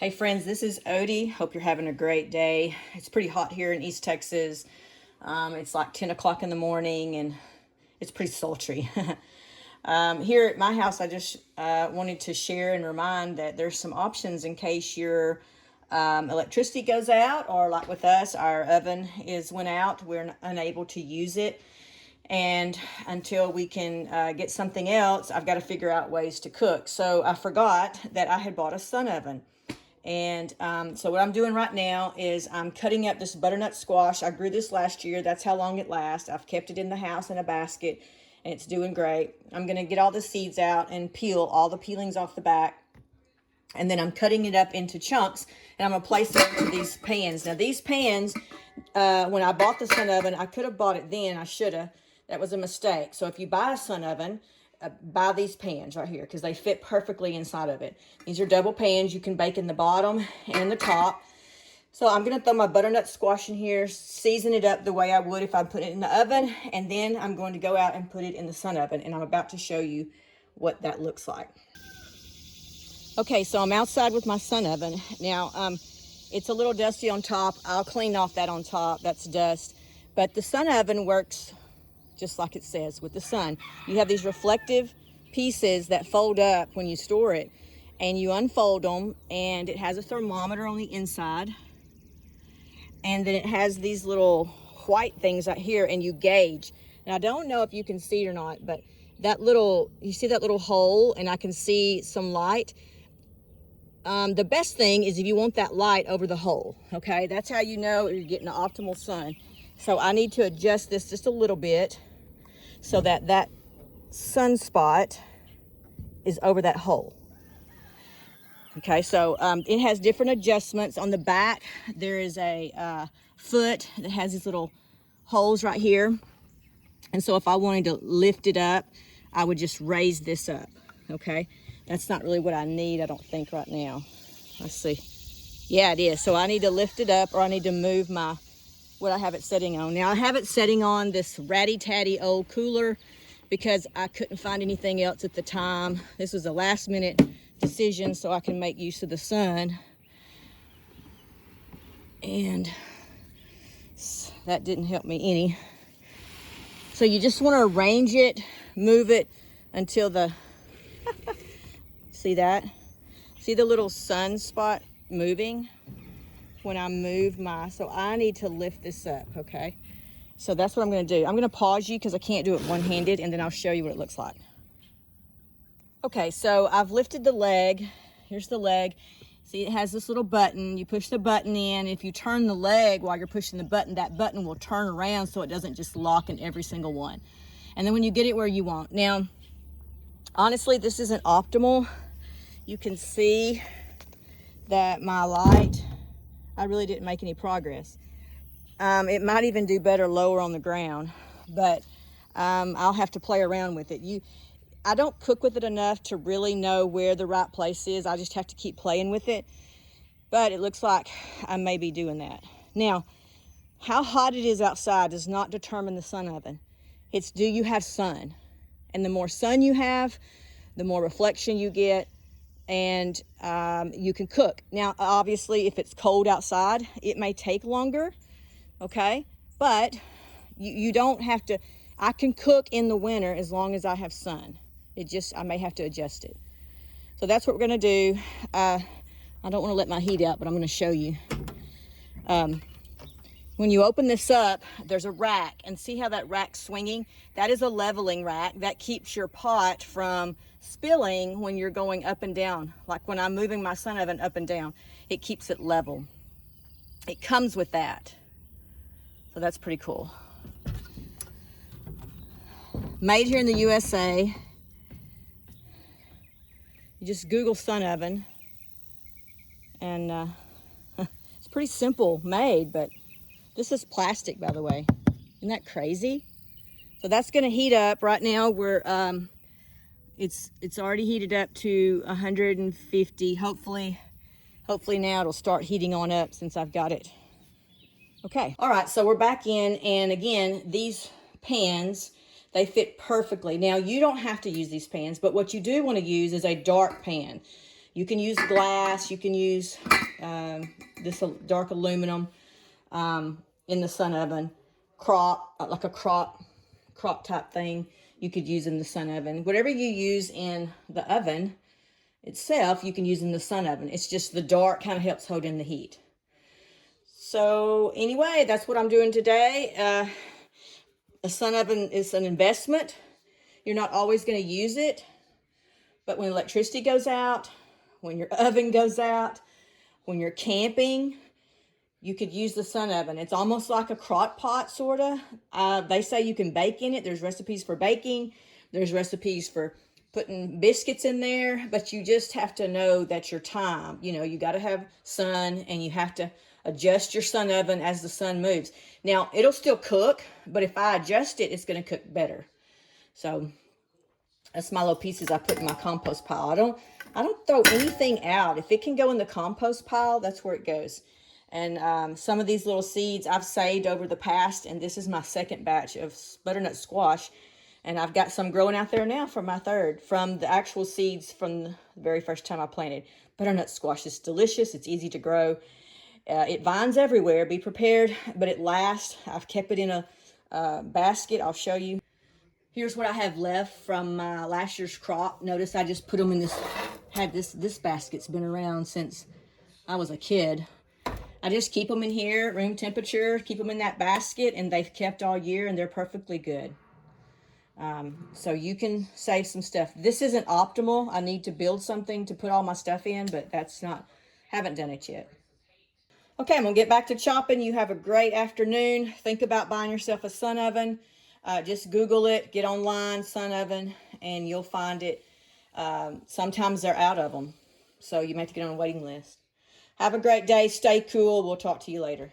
Hey friends, this is Odie. Hope you're having a great day. It's pretty hot here in East Texas. It's like 10 o'clock in the morning and it's pretty sultry. Here at my house, I just wanted to share and remind that there's some options in case your electricity goes out, or like with us, our oven went out. We're unable to use it. And until we can get something else, I've got to figure out ways to cook. So I forgot that I had bought a sun oven. And so what I'm doing right now is I'm cutting up this butternut squash. I grew this last year. That's how long it lasts. I've kept it in the house in a basket, and it's doing great. I'm going to get all the seeds out and peel all the peelings off the back. And then I'm cutting it up into chunks, and I'm going to place it into these pans. Now, these pans, when I bought the sun oven, I could have bought it then. I should have. That was a mistake. So if you buy a sun oven, buy these pans right here because they fit perfectly inside of it. These are double pans. You can bake in the bottom and the top. So I'm going to throw my butternut squash in here, season it up the way I would if I put it in the oven, and then I'm going to go out and put it in the sun oven, and I'm about to show you what that looks like. Okay, so I'm outside with my sun oven. Now, it's a little dusty on top. I'll clean off that on top. That's dust. But the sun oven works just like it says with the sun. You have these reflective pieces that fold up when you store it, and you unfold them, and it has a thermometer on the inside, and then it has these little white things right here, and you gauge. And I don't know if you can see it or not, but that little, you see that little hole, and I can see some light. The best thing is if you want that light over the hole, okay? That's how you know you're getting the optimal sun. So I need to adjust this just a little bit so that that sunspot is over that hole. Okay, so it has different adjustments. On the back, there is a foot that has these little holes right here. And so if I wanted to lift it up, I would just raise this up, okay? That's not really what I need, I don't think, right now. Let's see. Yeah, it is. So I need to lift it up, or I need to move what I have it setting on. Now I have it setting on this ratty-tatty old cooler because I couldn't find anything else at the time. This was a last minute decision so I can make use of the sun. And that didn't help me any. So you just want to arrange it, move it until the, see that? See the little sunspot moving? When I move so I need to lift this up, okay? So that's what I'm gonna do. I'm gonna pause you because I can't do it one-handed, and then I'll show you what it looks like. Okay, so I've lifted the leg. Here's the leg. See, it has this little button. You push the button in. If you turn the leg while you're pushing the button, that button will turn around so it doesn't just lock in every single one. And then when you get it where you want. Now, honestly, this isn't optimal. You can see that my light, I really didn't make any progress. It might even do better lower on the ground, but I'll have to play around with it. I don't cook with it enough to really know where the right place is. I just have to keep playing with it, but it looks like I may be doing that. Now, how hot it is outside does not determine the sun oven. It's do you have sun? And the more sun you have, the more reflection you get, and you can cook. Now, obviously, if it's cold outside, it may take longer, okay? But you don't have to. I can cook in the winter as long as I have sun. I may have to adjust it. So that's what we're gonna do. I don't wanna let my heat out, but I'm gonna show you. When you open this up, there's a rack, and see how that rack's swinging? That is a leveling rack. That keeps your pot from spilling when you're going up and down. Like when I'm moving my sun oven up and down, it keeps it level. It comes with that. So that's pretty cool. Made here in the USA. You just Google sun oven, and it's pretty simple made, but this is plastic, by the way. Isn't that crazy? So that's gonna heat up. Right now it's already heated up to 150. Hopefully now it'll start heating on up since I've got it. Okay, all right, so we're back in, and again, these pans, they fit perfectly. Now, you don't have to use these pans, but what you do want to use is a dark pan. You can use glass. You can use this dark aluminum in the sun oven. Like a crop type thing, you could use in the sun oven. Whatever you use in the oven itself, you can use in the sun oven. It's just the dark kind of helps hold in the heat. So anyway, that's what I'm doing today. A sun oven is an investment. You're not always going to use it, but when electricity goes out, when your oven goes out, when you're camping, you could use the sun oven. It's almost like a crock pot, sort of. They say you can bake in it. There's recipes for baking. There's recipes for putting biscuits in there, but you just have to know that your time, you got to have sun, and you have to adjust your sun oven as the sun moves. Now, it'll still cook, but if I adjust it, it's going to cook better. So that's my little pieces I put in my compost pile. I don't throw anything out. If it can go in the compost pile, that's where it goes. And some of these little seeds I've saved over the past, and this is my second batch of butternut squash. And I've got some growing out there now for my third, from the actual seeds from the very first time I planted. Butternut squash is delicious. It's easy to grow. It vines everywhere. Be prepared, but it lasts. I've kept it in a basket. I'll show you. Here's what I have left from my last year's crop. Notice I just put them in this basket's been around since I was a kid. I just keep them in here, room temperature, keep them in that basket, and they've kept all year, and they're perfectly good. So you can save some stuff. This isn't optimal. I need to build something to put all my stuff in, but haven't done it yet. Okay, I'm going to get back to chopping. You have a great afternoon. Think about buying yourself a sun oven. Just Google it, get online, sun oven, and you'll find it. Sometimes they're out of them, so you may have to get on a waiting list. Have a great day. Stay cool. We'll talk to you later.